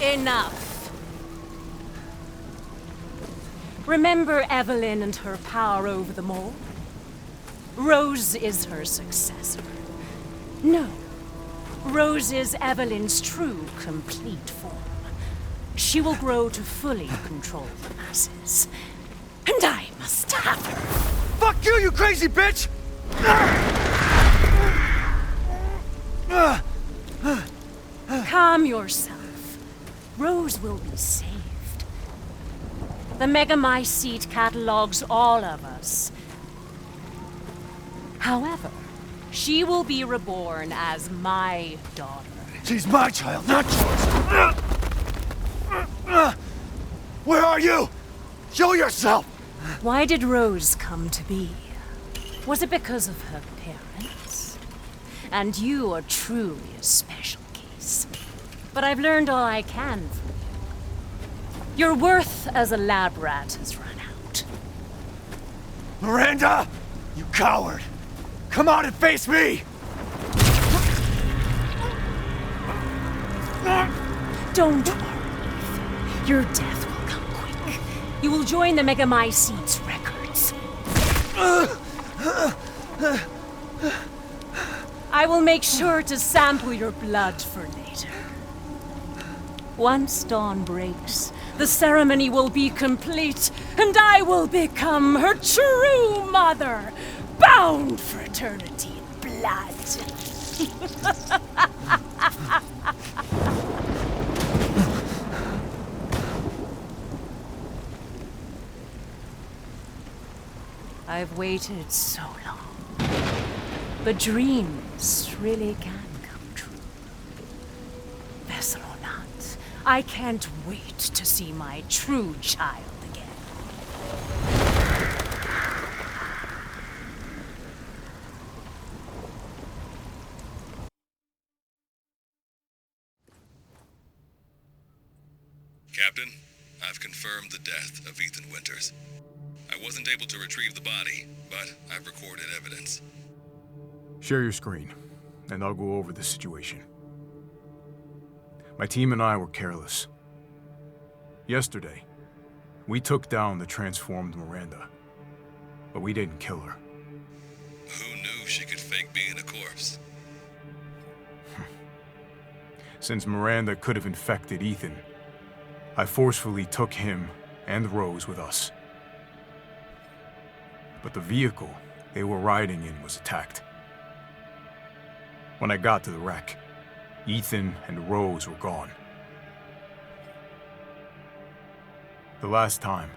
Enough. Remember Evelyn and her power over them all? Rose is her successor. No. Rose is Evelyn's true, complete form. She will grow to fully control the masses. And I must have her. Fuck you, you crazy bitch! Calm yourself. Rose will be saved. The Megamycete catalogs all of us. However, she will be reborn as my daughter. She's my child, not yours! Where are you? Show yourself! Why did Rose come to be? Was it because of her parents? And you are truly a special case. But I've learned all I can from you. Your worth as a lab rat has run out. Miranda! You coward! Come out and face me! Don't worry, Ethan. Your death will come quick. You will join the Megamycete's records. I will make sure to sample your blood for later. Once dawn breaks, the ceremony will be complete, and I will become her true mother, bound for eternity in blood. I've waited so long. But dreams really can come true. Vessel or not, I can't wait to see my true child again. Captain, I've confirmed the death of Ethan Winters. I wasn't able to retrieve the body, but I've recorded evidence. Share your screen, and I'll go over the situation. My team and I were careless. Yesterday, we took down the transformed Miranda, but we didn't kill her. Who knew she could fake being a corpse? Since Miranda could have infected Ethan, I forcefully took him and Rose with us. But the vehicle they were riding in was attacked. When I got to the wreck, Ethan and Rose were gone. The last time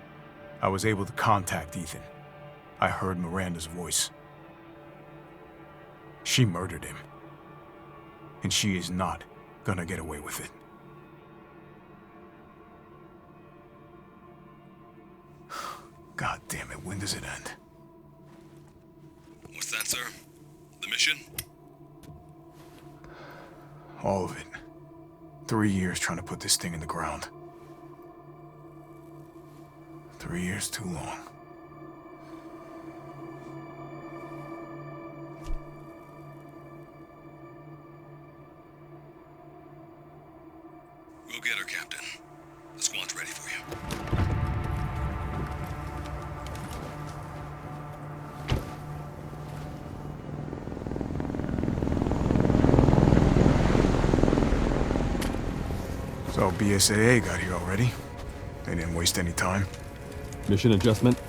I was able to contact Ethan, I heard Miranda's voice. She murdered him, and she is not gonna get away with it. God damn it, when does it end? What's that, sir? The mission? All of it. 3 years trying to put this thing in the ground. 3 years too long. We'll get her, Captain. The squad's ready for you. So BSAA got here already. They didn't waste any time. Mission adjustment?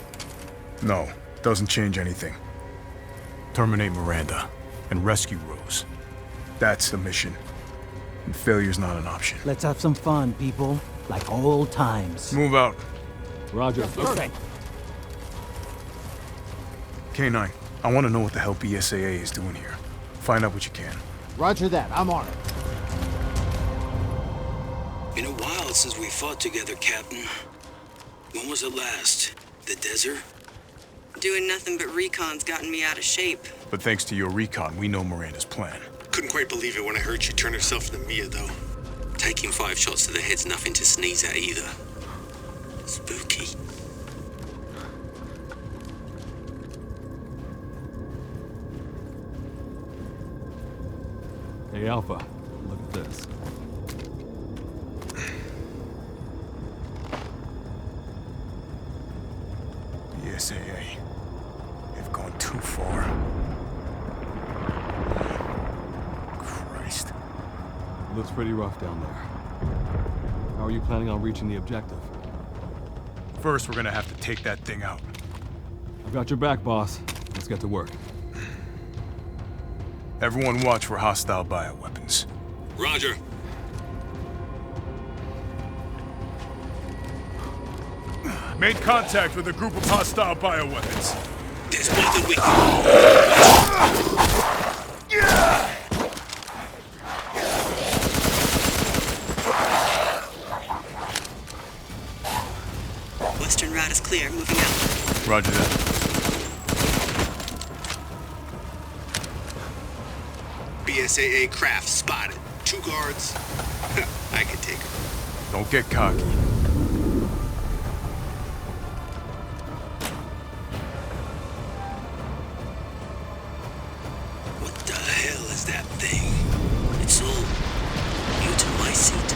No, doesn't change anything. Terminate Miranda and rescue Rose. That's the mission. And failure's not an option. Let's have some fun, people. Like old times. Move out. Roger. Okay. K9, I want to know what the hell BSAA is doing here. Find out what you can. Roger that. I'm on it. Been a while since we fought together, Captain. When was it last? The desert? Doing nothing but recon's gotten me out of shape. But thanks to your recon, we know Miranda's plan. Couldn't quite believe it when I heard she turned herself into Mia, though. Taking 5 shots to the head's nothing to sneeze at either. Spooky. Hey, Alpha, look at this. BSAA. They've gone too far. Christ. Looks pretty rough down there. How are you planning on reaching the objective? First, we're gonna have to take that thing out. I've got your back, boss. Let's get to work. Everyone watch for hostile bioweapons. Roger. Made contact with a group of hostile bioweapons. There's more than we Western route is clear. Moving out. Roger that. BSAA craft spotted. 2 guards. I can take them. Don't get cocky. What the hell is that thing? It's all new to my seat.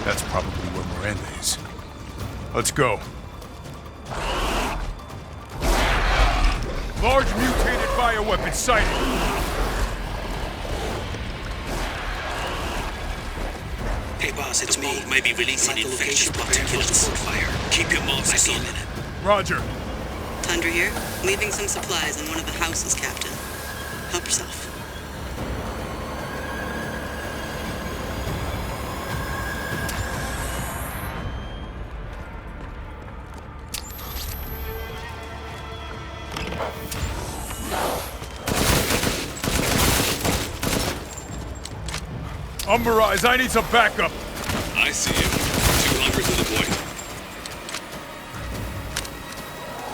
That's probably where Miranda is. Let's go. Large mutated bioweapon sighted. Hey boss, it's me. Might be releasing infectious particulates. Fire. Keep your mouth on it. Roger. Tundra here. Leaving some supplies in one of the houses, Captain. Help yourself. Umberise, I need some backup. I see you. 200 to the point.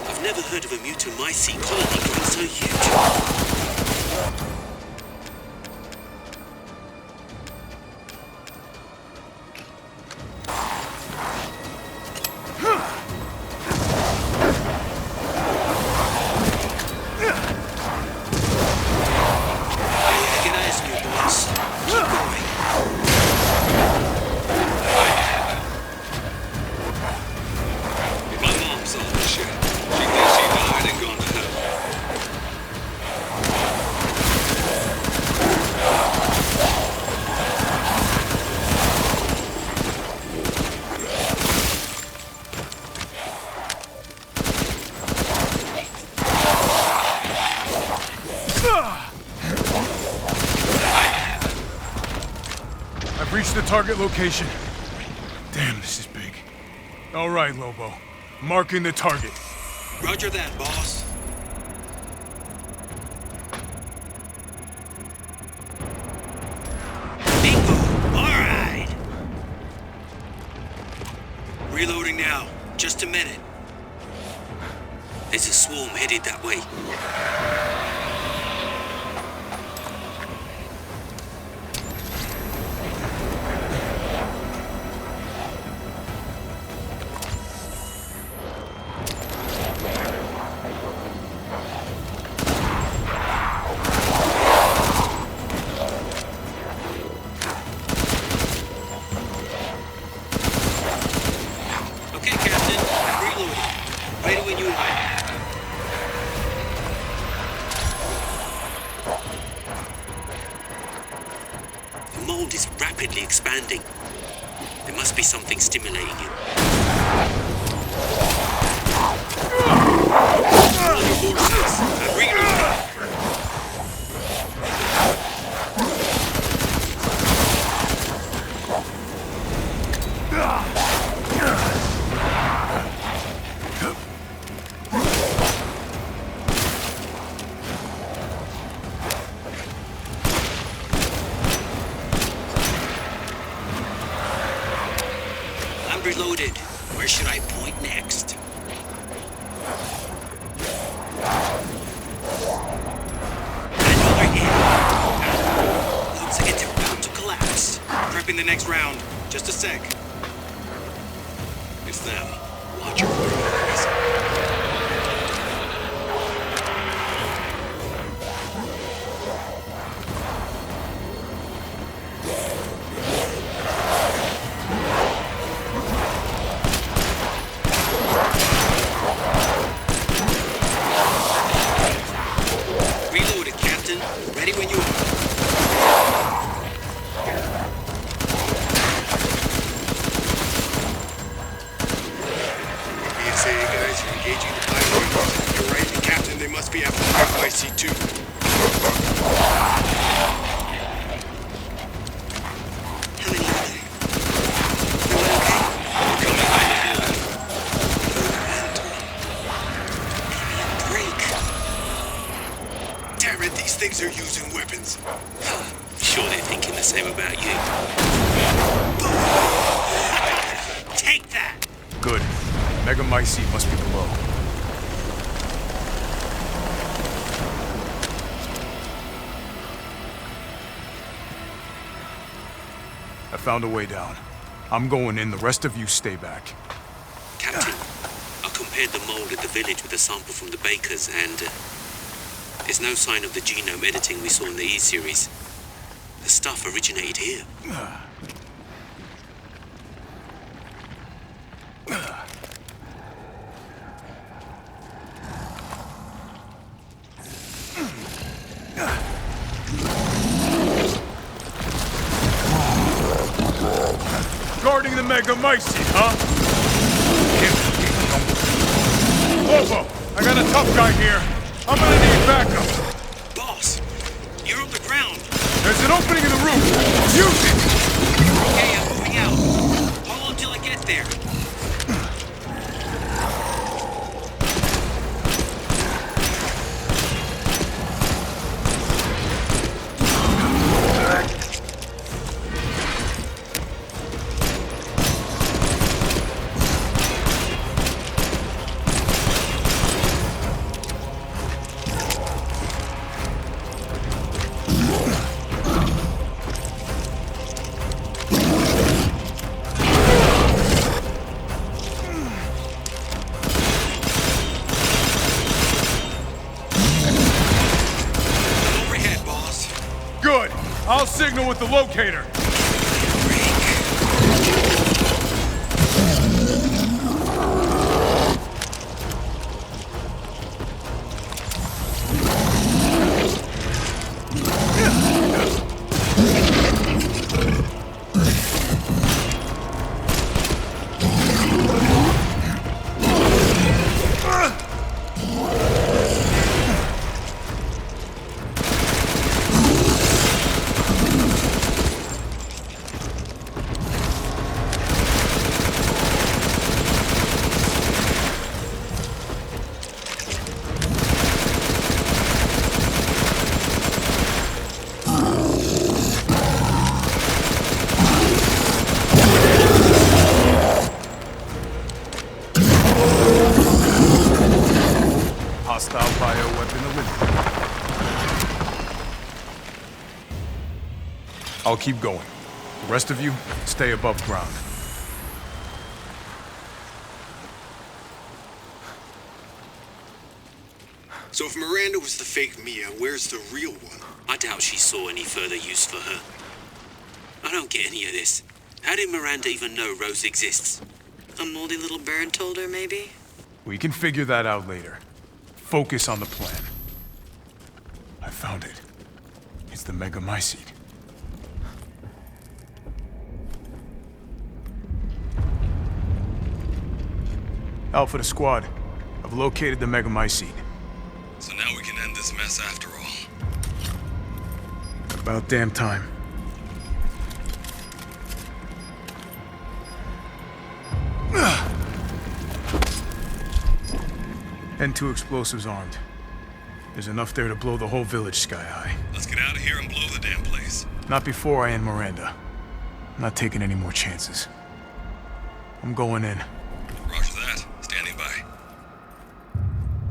I've never heard of a mutomycete colony growing so huge. I've reached the target location. Damn, this is big. All right, Lobo. Marking the target. Roger that, boss. Bingo! All right. Reloading now. Just a minute. There's a swarm headed that way. Rapidly expanding. There must be something stimulating it. All your forces, and reload. Reloaded. Where should I point next? Another hit. Looks like it's about to collapse. Prepping the next round. Just a sec. It's them. Watch your fingers. the same about you. Take that! Good. Megamycete must be below. I found a way down. I'm going in, the rest of you stay back. Captain, I compared the mold at the village with a sample from the bakers, and there's no sign of the genome editing we saw in the E-series. The stuff originated here. Guarding the Megamycete, huh? Lobo, I got a tough guy here. I'm gonna need backup. Boss, you're on the ground. There's an opening in the roof. Use it! Okay, I'm moving out. Hold on till I get there. Good. I'll signal with the locator. Hostile bioweapon eliminated. I'll keep going. The rest of you, stay above ground. So if Miranda was the fake Mia, where's the real one? I doubt she saw any further use for her. I don't get any of this. How did Miranda even know Rose exists? A moldy little bird told her, maybe? We can figure that out later. Focus on the plan. I found it. It's the Megamycete. Alpha to squad. I've located the Megamycete. So now we can end this mess after all. About damn time. And 2 explosives armed. There's enough there to blow the whole village sky high. Let's get out of here and blow the damn place. Not before I end Miranda. I'm not taking any more chances. I'm going in. Roger that. Standing by.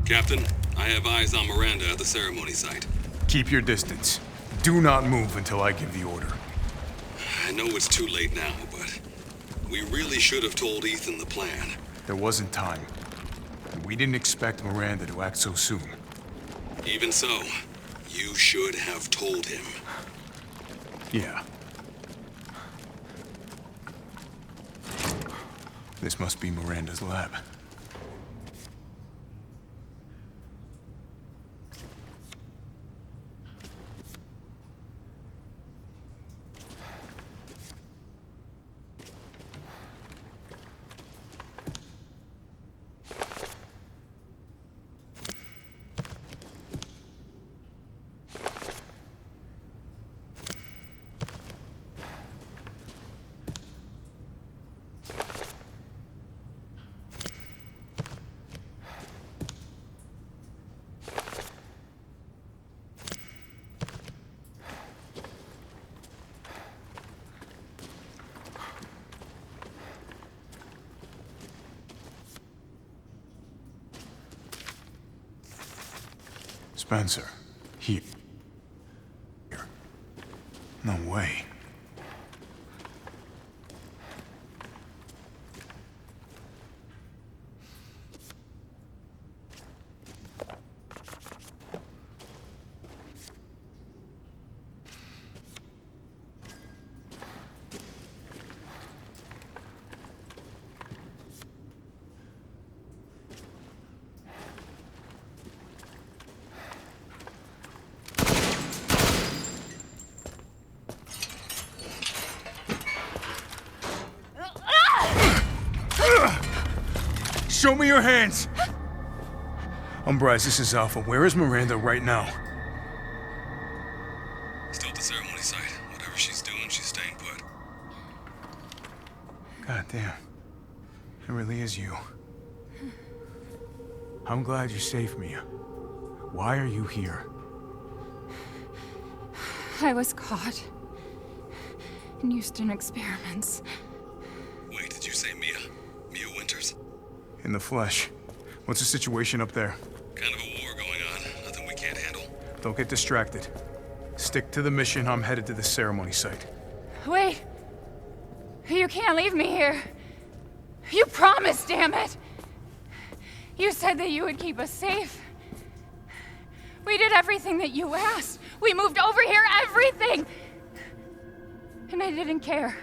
Captain, I have eyes on Miranda at the ceremony site. Keep your distance. Do not move until I give the order. I know it's too late now, but we really should have told Ethan the plan. There wasn't time. We didn't expect Miranda to act so soon. Even so, you should have told him. Yeah. This must be Miranda's lab. Spencer. Here. No way. Show me your hands! Umbrise, this is Alpha. Where is Miranda right now? Still at the ceremony site. Whatever she's doing, she's staying put. God damn. It really is you. I'm glad you saved me. Why are you here? I was caught in Houston experiments. Wait, did you say Mia? Mia Winters? In the flesh. What's the situation up there? Kind of a war going on. Nothing we can't handle. Don't get distracted. Stick to the mission. I'm headed to the ceremony site. Wait! You can't leave me here. You promised, damn it! You said that you would keep us safe. We did everything that you asked. We moved over here, everything! And I didn't care.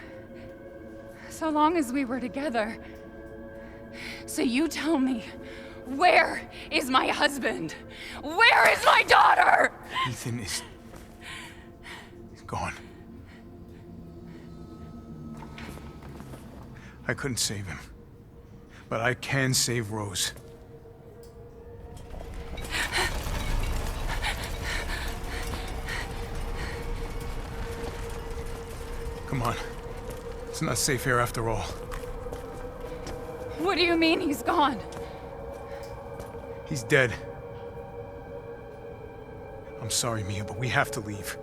So long as we were together. So you tell me, where is my husband? Where is my daughter? Ethan is... he's gone. I couldn't save him. But I can save Rose. Come on. It's not safe here after all. What do you mean he's gone? He's dead. I'm sorry, Mia, but we have to leave.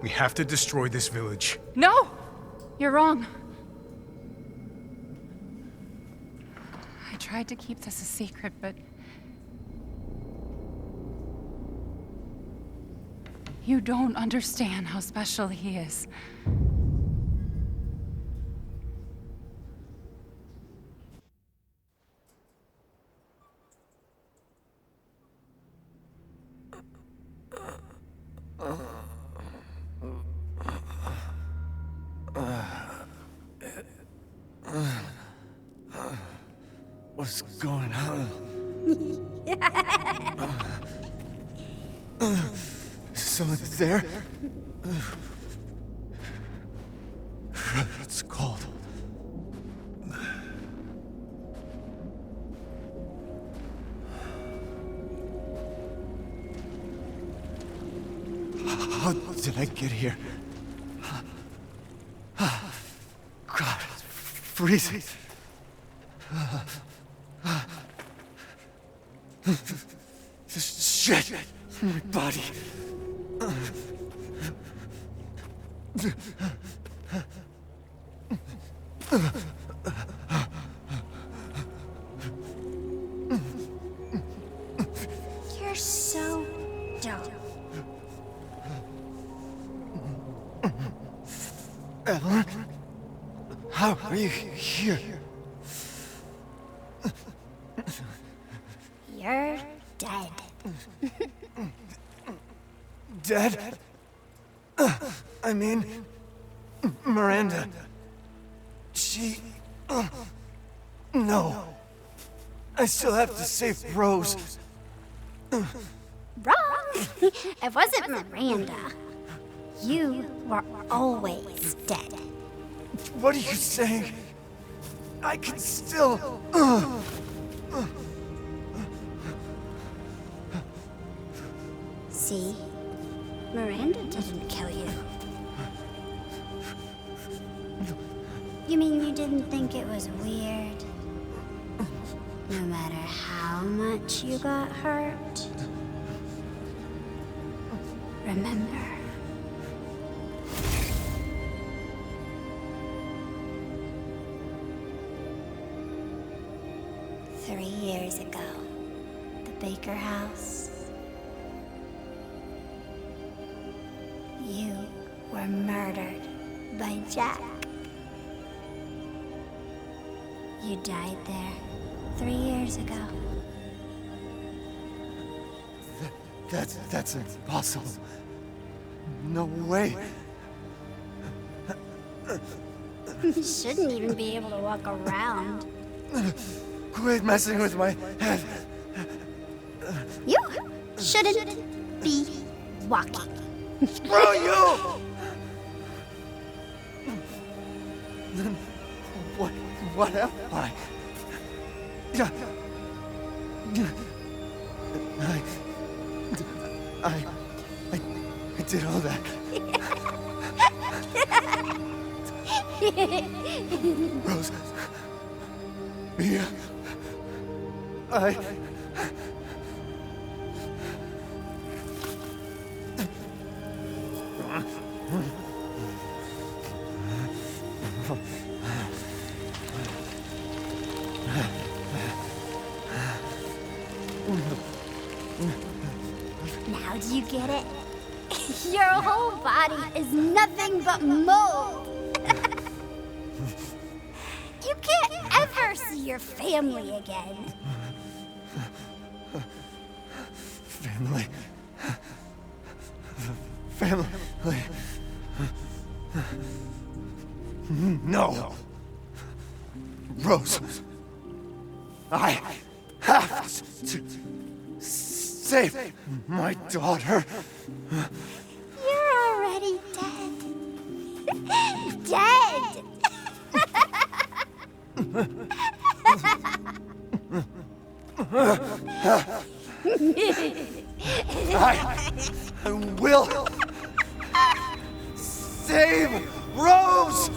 We have to destroy this village. No! You're wrong. I tried to keep this a secret, but... you don't understand how special he is. What's going on? Is someone there? It's cold. How did I get here? God, it's freezing. This shit in my body. You're so dumb. Evelyn? How are you here? You're dead. Dead? I mean, Miranda. She... no. I still have to save Rose. Wrong! It wasn't Miranda. You were always dead. What are you saying? I can still... See? Miranda didn't kill you. You mean you didn't think it was weird? No matter how much you got hurt? Remember. "3 years ago, the Baker house, You were murdered by Jack. You died there 3 years ago. That's impossible. No way. You shouldn't even be able to walk around. Quit messing with my head. You shouldn't be walking. Screw you! Then what am I? I did all that. Rose. Mia. Now do you get it? Your whole body is nothing but mold. You can't ever see your family again. Family. No. Rose. I have to save my daughter. You're already dead. Dead! I will save Rose!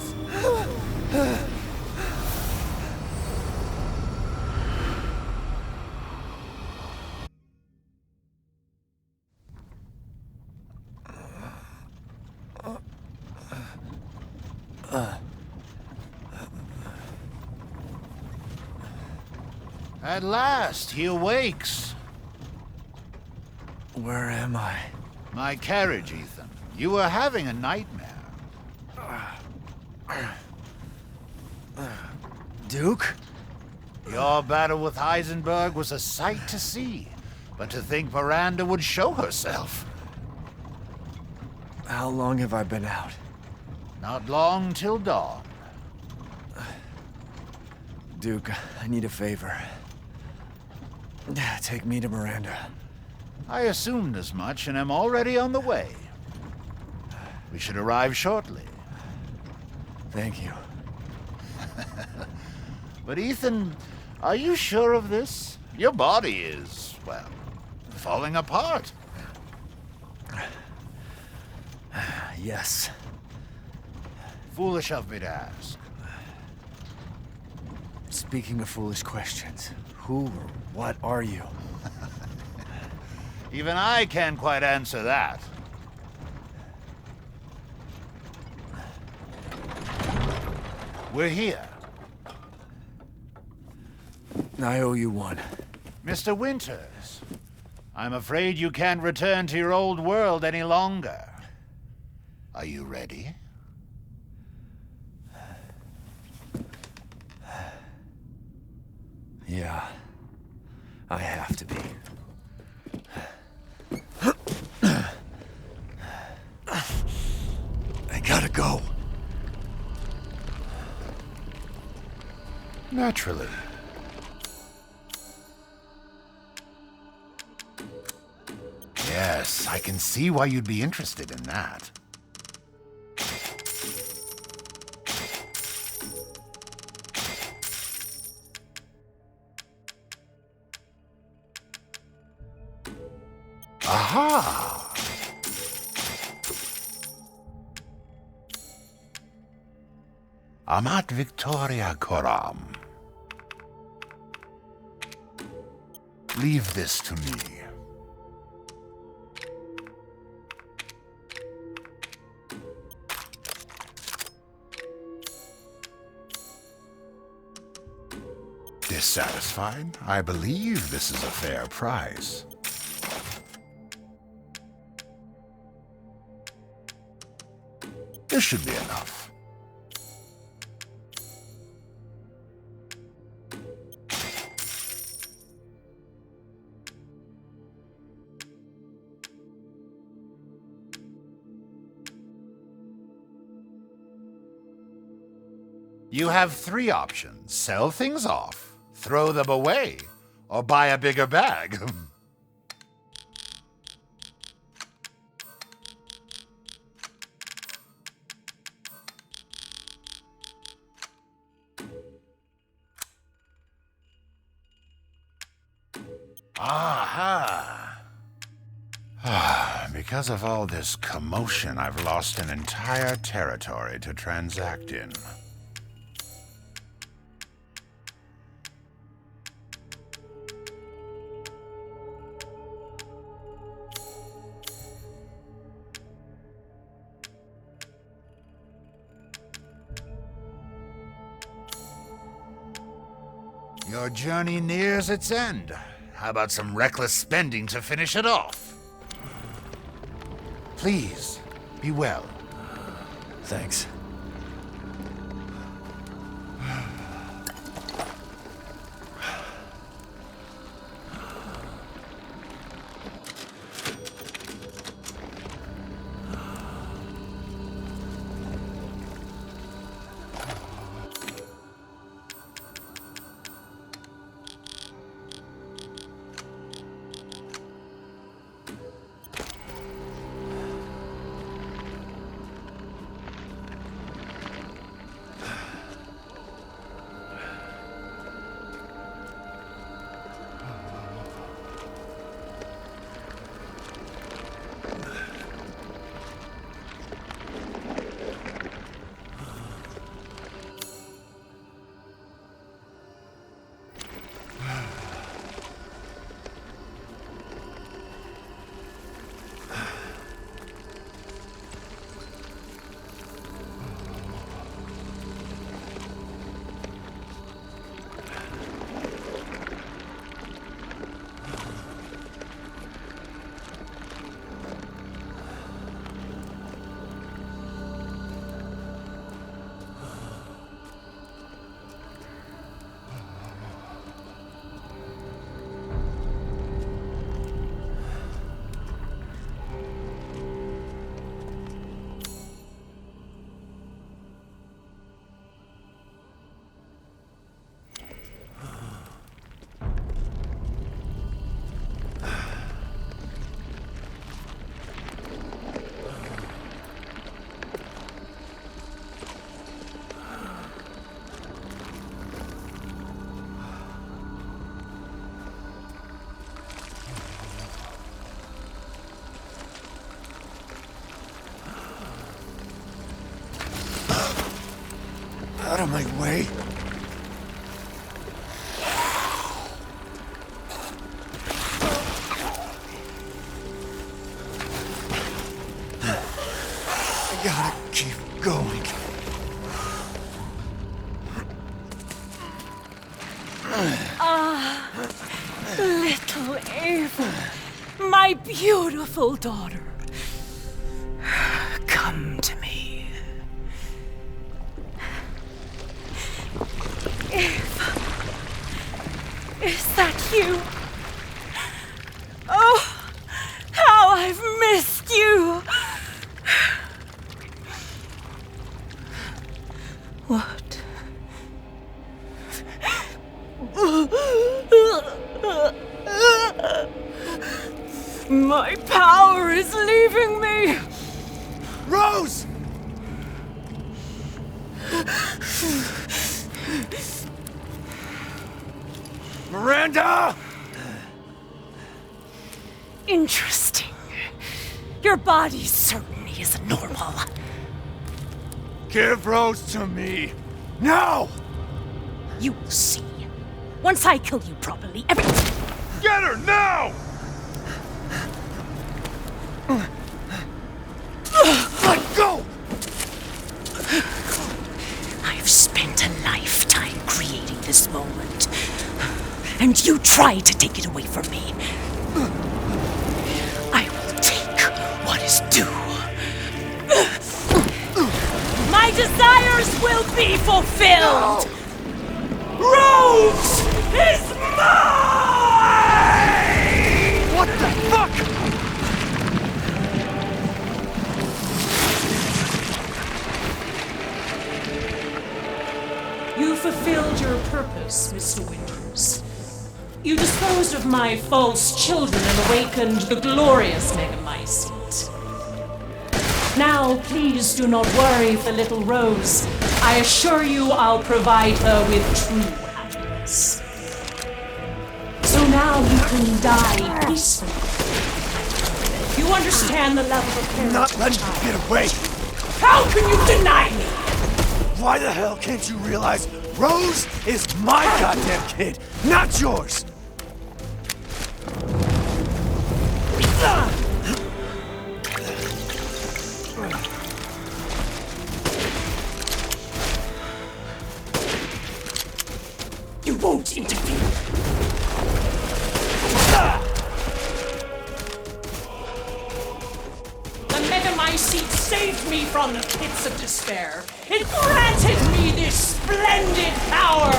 At last, he awakes. Where am I? My carriage, Ethan. You were having a nightmare. Duke? Your battle with Heisenberg was a sight to see. But to think Miranda would show herself. How long have I been out? Not long till dawn. Duke, I need a favor. Take me to Miranda. I assumed as much and am already on the way. We should arrive shortly. Thank you. But Ethan, are you sure of this? Your body is, well, falling apart. Yes. Foolish of me to ask. Speaking of foolish questions, who or what are you? Even I can't quite answer that. We're here. I owe you one. Mr. Winters, I'm afraid you can't return to your old world any longer. Are you ready? Yeah, I have to be. I gotta go. Naturally. Yes, I can see why you'd be interested in that. Aha! Amat Victoria Coram. Leave this to me. Dissatisfied? I believe this is a fair price. This should be enough. You have 3 options. Sell things off, throw them away, or buy a bigger bag. Aha! Because of all this commotion, I've lost an entire territory to transact in. Your journey nears its end. How about some reckless spending to finish it off? Please, be well. Thanks. Out of my way. I gotta keep going. Ah, little Ava, my beautiful daughter. Come to me. Ava, is that you? Oh, how I've missed you. What? My power is leaving me! Rose! Miranda! Interesting. Your body certainly isn't normal. Give Rose to me! Now! You will see. Once I kill you properly, everything... Get her now! Let go! I've spent a lifetime creating this moment. And you try to take it away from me. I will take what is due. my desires will be fulfilled! Rose is mine! What the fuck? You fulfilled your purpose, Mr. Winters. You disposed of my false children and awakened the glorious Megamycete. Now, please do not worry for little Rose. I assure you I'll provide her with true happiness. So now you can die peacefully. You understand the level of care. Not letting you get away. How can you deny me? Why the hell can't you realize Rose is my goddamn kid, not yours? You won't interfere. The Megamycete saved me from the pits of despair. It granted me this splendid power!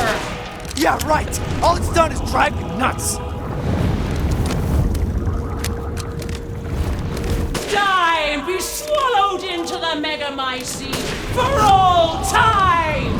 Yeah, right! All it's done is drive me nuts! Die and be swallowed into the Megamycete for all time!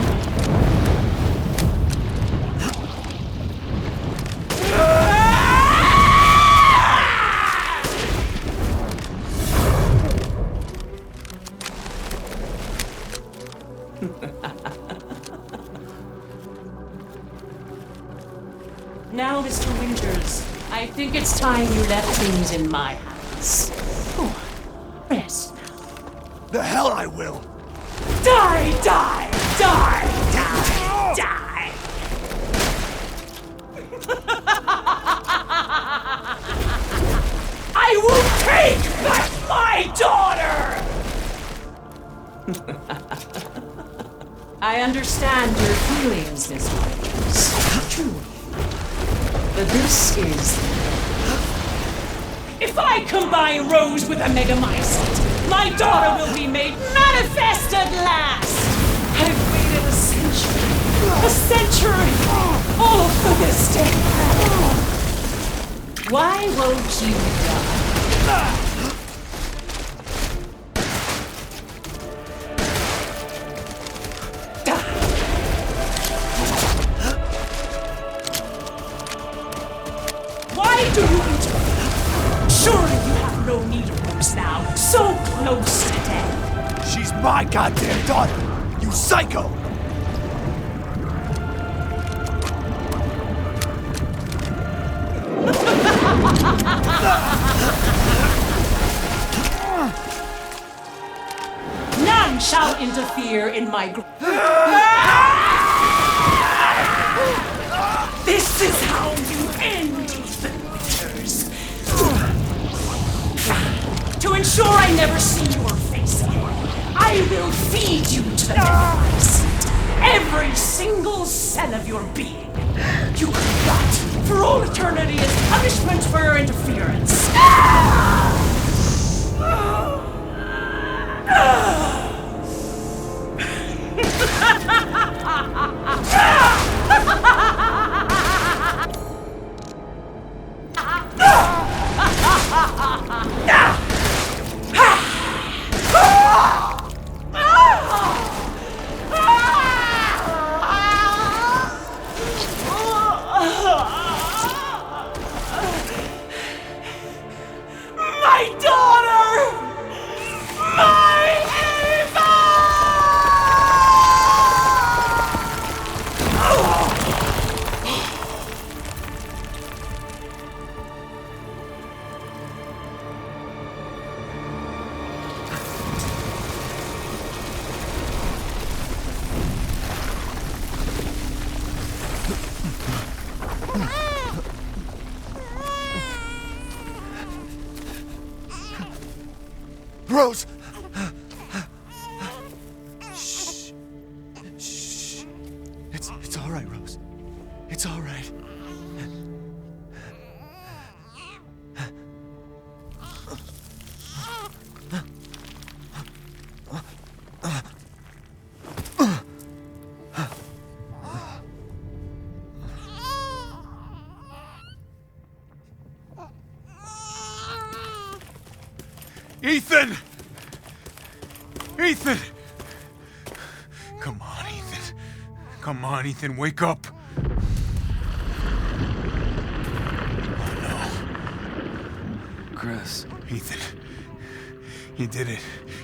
Now, Mr. Winters, I think it's time you left things in my hands. Oh, rest now. The hell I will! Die, die, die, die, die! I will take back my daughter! I understand your feelings, Mr. Winters. Truly. But this is... If I combine Rose with a Megamycete, my daughter will be made manifest at last! I've waited a century, all for this day. Why won't you die? Why do you interfere? Surely you have no need of Rose now, so close to death. She's my goddamn daughter, you psycho! None shall interfere in my This is how you end, Ethan Winters. To ensure I never see your face again, I will feed you to the Megamycete. Every single cell of your being. You could rot for all eternity as punishment for your interference. My daughter! My Ava! Rose! Shh. Shh. It's all right, Rose. It's all right. Ethan! Ethan! Come on, Ethan. Come on, Ethan, wake up. Chris. Ethan, you did it.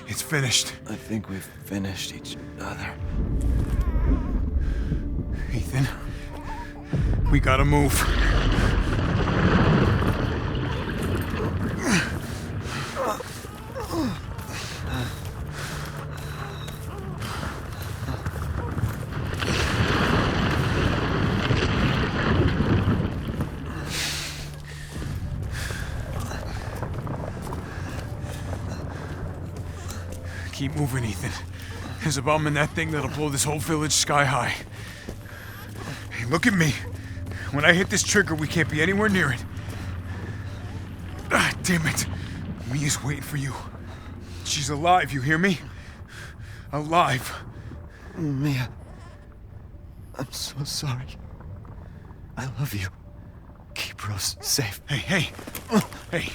It's finished. I think we've finished each other. Ethan, we gotta move. Keep moving, Ethan. There's a bomb in that thing that'll blow this whole village sky high. Hey, look at me. When I hit this trigger, we can't be anywhere near it. Ah, damn it. Mia's waiting for you. She's alive, you hear me? Alive. Mia, I'm so sorry. I love you. Keep Rose safe. Hey, hey. Hey.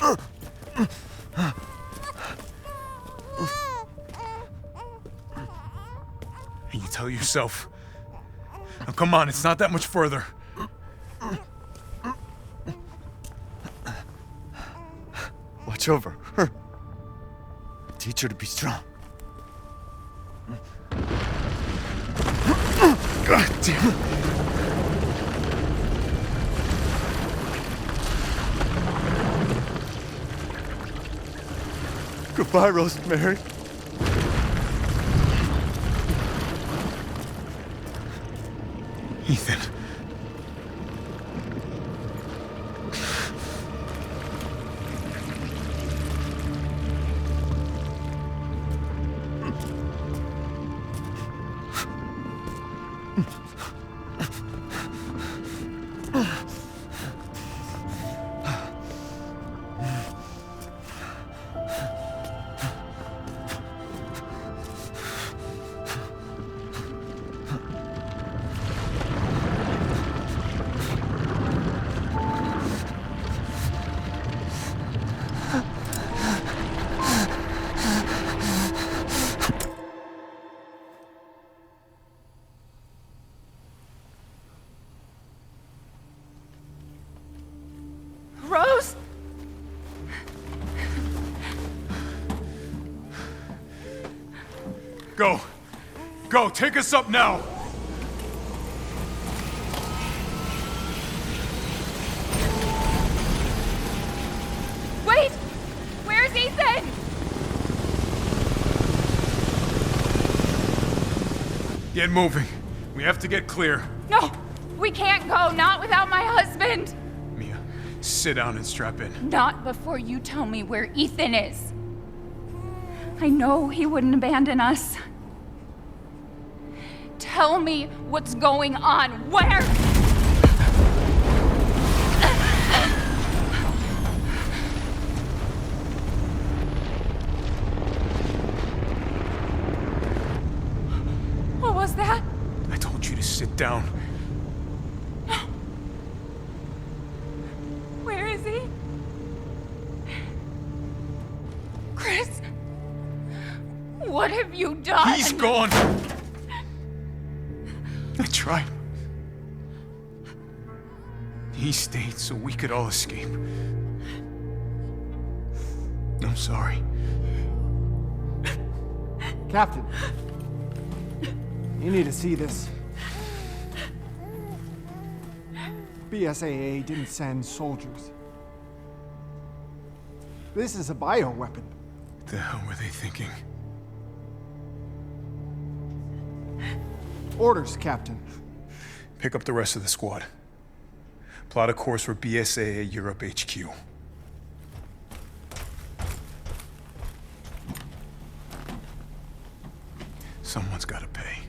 And you tell yourself. Now come on, it's not that much further. Watch over her. Teach her to be strong. God damn it. Goodbye, Rosemary. Ethan. Rose? Go. Go, take us up now. Wait! Where's Ethan? Get moving. We have to get clear. No! We can't go, not without my husband! Mia, sit down and strap in. Not before you tell me where Ethan is. I know he wouldn't abandon us. Tell me what's going on. Where? What was that? I told you to sit down. Where is he? Chris? What have you done? He's gone. I tried. He stayed so we could all escape. I'm sorry. Captain, you need to see this. BSAA didn't send soldiers. This is a bioweapon. What the hell were they thinking? Orders, Captain. Pick up the rest of the squad. Plot a course for BSAA Europe HQ. Someone's gotta pay.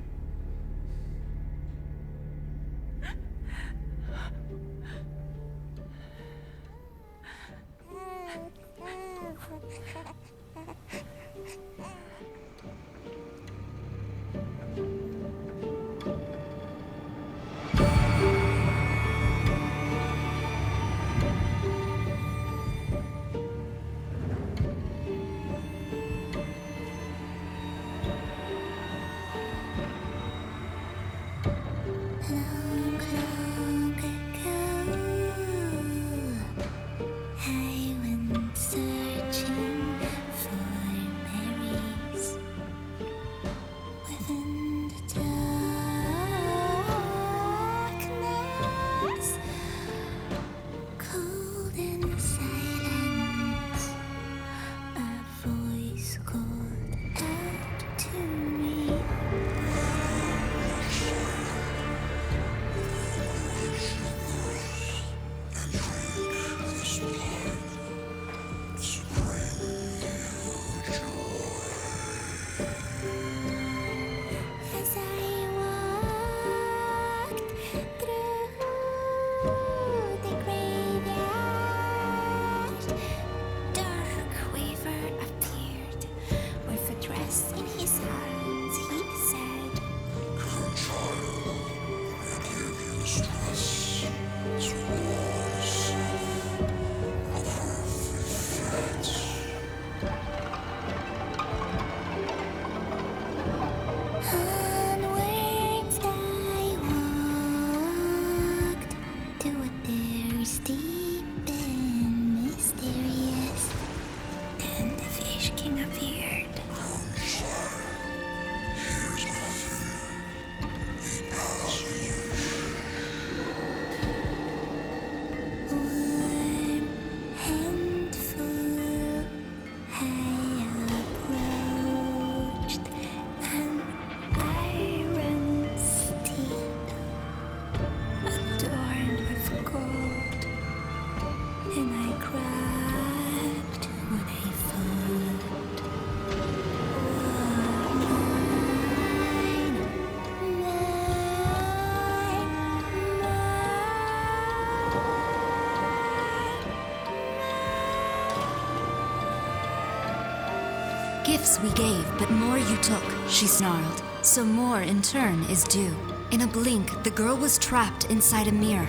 gifts we gave, but more you took, she snarled. So more, in turn, is due. In a blink, the girl was trapped inside a mirror.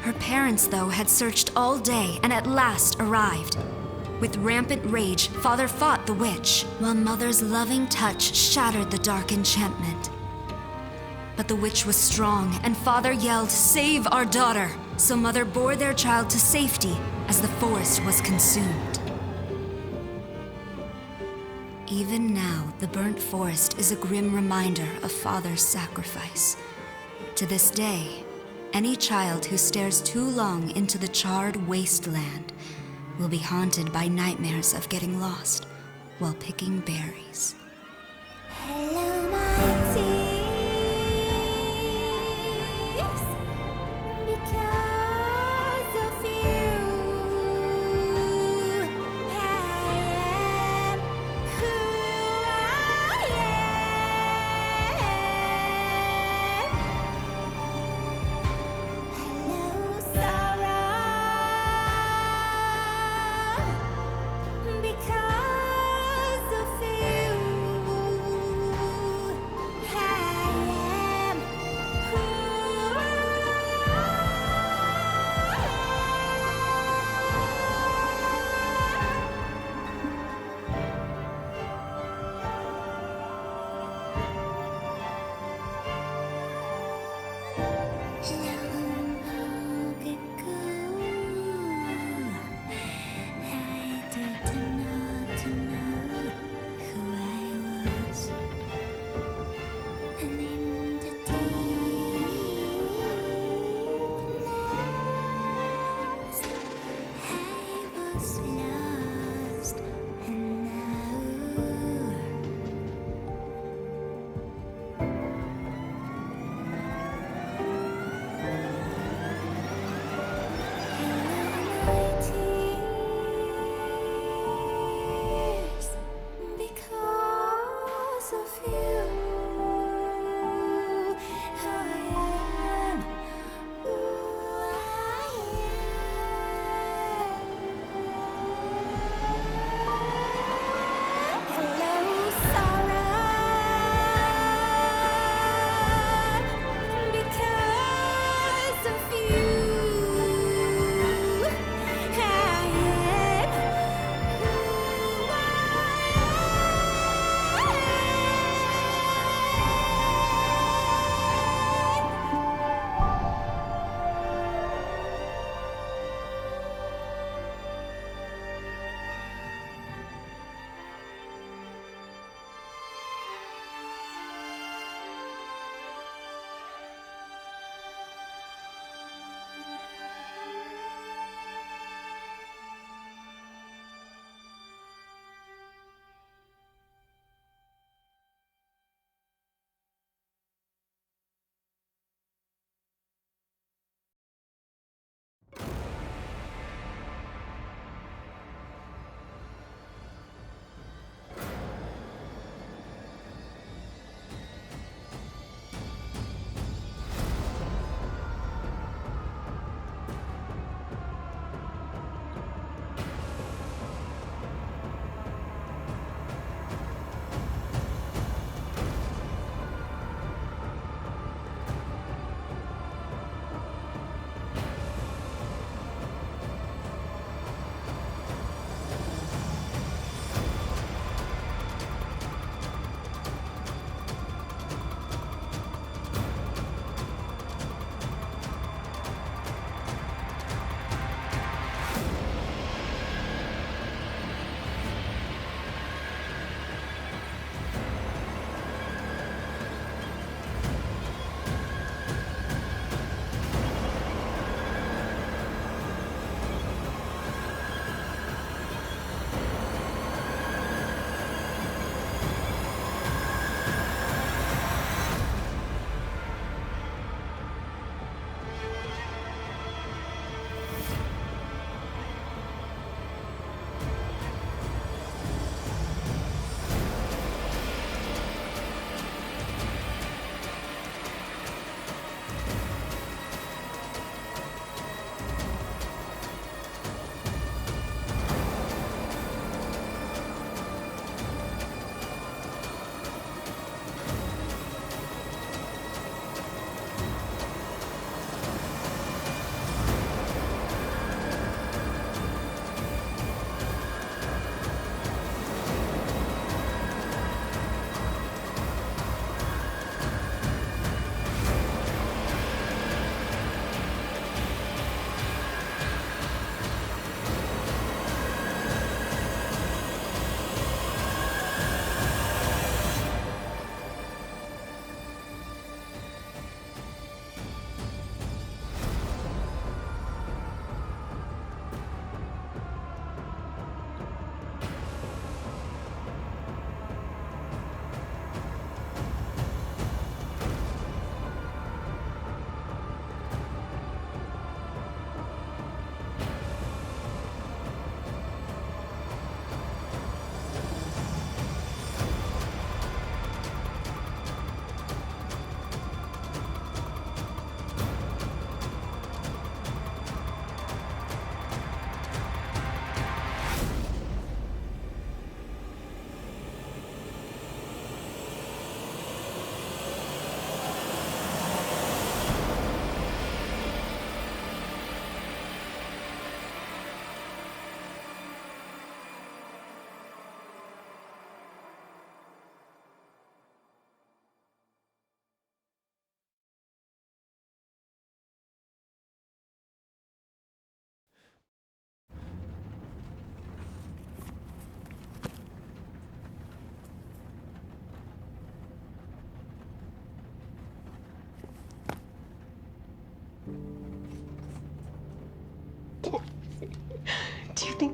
Her parents, though, had searched all day and at last arrived. With rampant rage, Father fought the witch, while Mother's loving touch shattered the dark enchantment. But the witch was strong, and Father yelled, "Save our daughter!" So Mother bore their child to safety as the forest was consumed. Even now, the burnt forest is a grim reminder of Father's sacrifice. To this day, any child who stares too long into the charred wasteland will be haunted by nightmares of getting lost while picking berries. Hello, my tears. Because of you, I am who I am. Hello, sorrow. Because of you, I am who lost, and now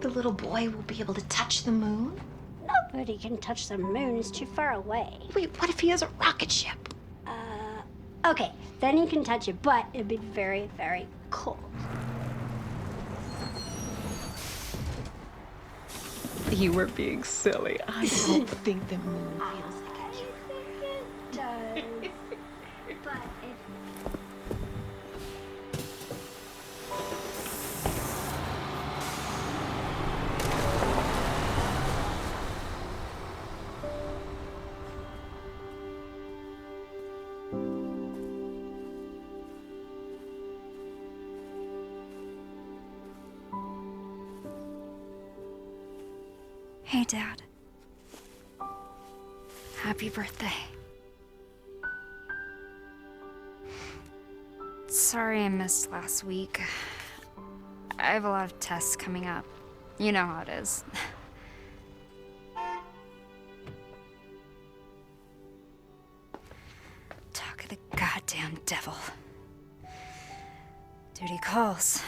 the little boy will be able to touch the moon? Nobody can touch the moon, it's too far away. Wait, what if he has a rocket ship? Okay, then he can touch it, but it'd be very, very cold. You were being silly. I don't think the moon feels like a It does. But it... Hey, Dad. Happy birthday. Sorry I missed last week. I have a lot of tests coming up. You know how it is. Talk of the goddamn devil. Duty calls.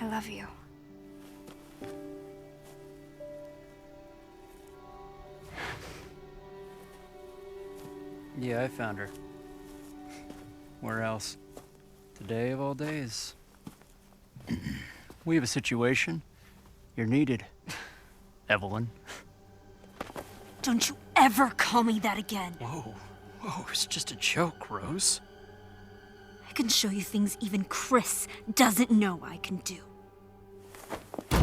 I love you. Yeah, I found her. Where else? Today of all days. We have a situation. You're needed, Evelyn. Don't you ever call me that again. Whoa, it's just a joke, Rose. I can show you things even Chris doesn't know I can do. We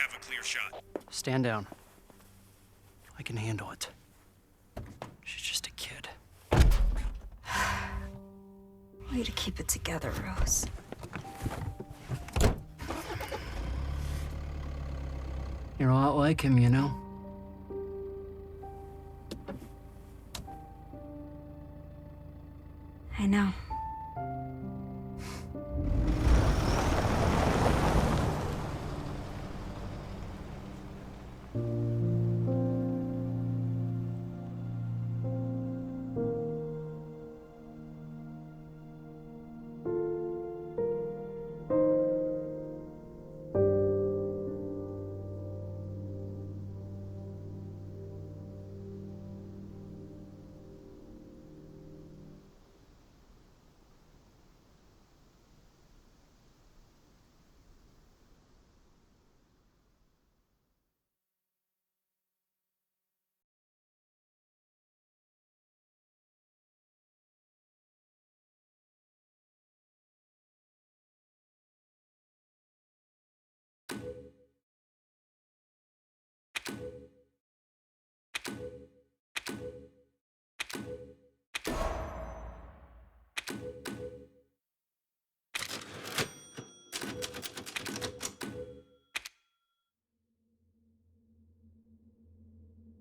have a clear shot. Stand down. I can handle it. She's just a kid. Way to keep it together, Rose. You're a lot like him, you know? I know.